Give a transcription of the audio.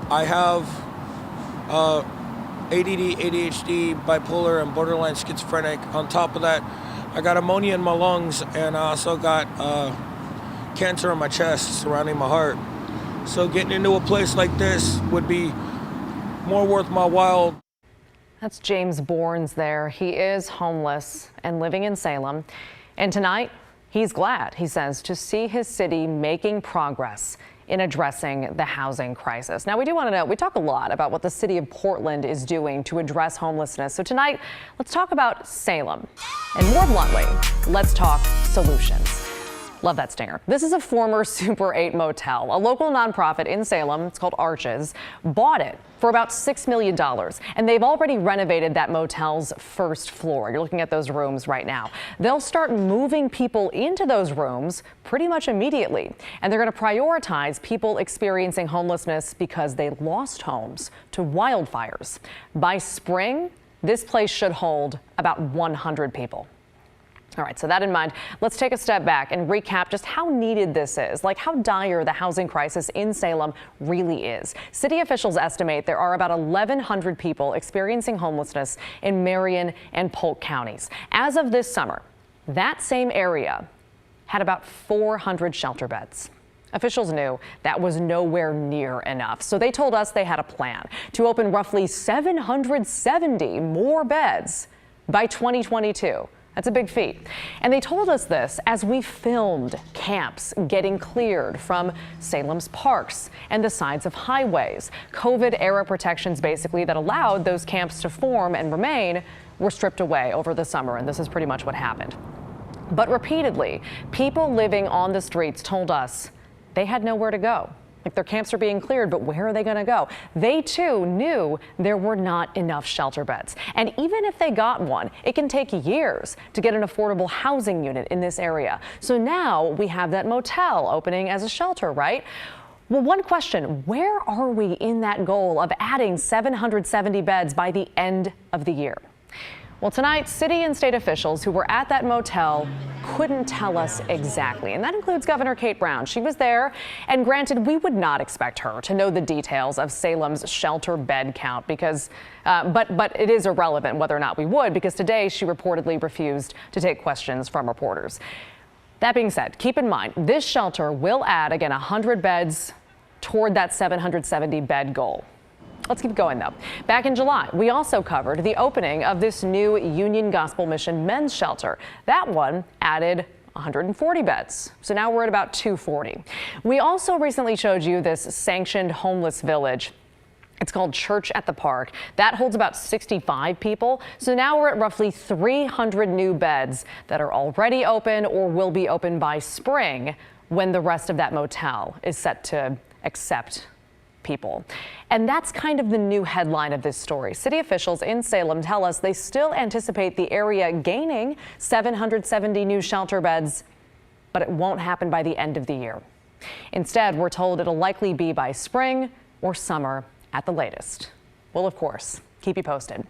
I have ADD, ADHD, bipolar, and borderline schizophrenic. On top of that, I got ammonia in my lungs, and I also got cancer in my chest surrounding my heart. So getting into a place like this would be more worth my while. That's James Bournes there. He is homeless and living in Salem. And tonight, he's glad, he says, to see his city making progress in addressing the housing crisis. Now, we do want to know, we talk a lot about what the city of Portland is doing to address homelessness. So tonight, let's talk about Salem. And more bluntly, let's talk solutions. Love that stinger. This is a former Super 8 motel. A local nonprofit in Salem, it's called Arches, bought it for about $6 million. And they've already renovated that motel's first floor. You're looking at those rooms right now. They'll start moving people into those rooms pretty much immediately. And they're going to prioritize people experiencing homelessness because they lost homes to wildfires. By spring, this place should hold about 100 people. All right, so that in mind, let's take a step back and recap just how needed this is, like how dire the housing crisis in Salem really is. City officials estimate there are about 1,100 people experiencing homelessness in Marion and Polk counties. As of this summer, that same area had about 400 shelter beds. Officials knew that was nowhere near enough, so they told us they had a plan to open roughly 770 more beds by 2022. That's a big feat. And they told us this as we filmed camps getting cleared from Salem's parks and the sides of highways. COVID-era protections, basically, that allowed those camps to form and remain were stripped away over the summer, and this is pretty much what happened. But repeatedly, people living on the streets told us they had nowhere to go. Like, their camps are being cleared, but where are they going to go? They too knew there were not enough shelter beds. And even if they got one, it can take years to get an affordable housing unit in this area. So now we have that motel opening as a shelter, right? Well, one question, where are we in that goal of adding 770 beds by the end of the year? Well, tonight, city and state officials who were at that motel couldn't tell us exactly, and that includes Governor Kate Brown. She was there, and granted, we would not expect her to know the details of Salem's shelter bed count because, but it is irrelevant whether or not we would, because today she reportedly refused to take questions from reporters. That being said, keep in mind, this shelter will add, again, 100 beds toward that 770 bed goal. Let's keep going, though. Back in July, we also covered the opening of this new Union Gospel Mission men's shelter. That one added 140 beds. So now we're at about 240. We also recently showed you this sanctioned homeless village. It's called Church at the Park. That holds about 65 people. So now we're at roughly 300 new beds that are already open or will be open by spring when the rest of that motel is set to accept people. And that's kind of the new headline of this story. City officials in Salem tell us they still anticipate the area gaining 770 new shelter beds, but it won't happen by the end of the year. Instead, we're told it'll likely be by spring or summer at the latest. We'll, of course, keep you posted.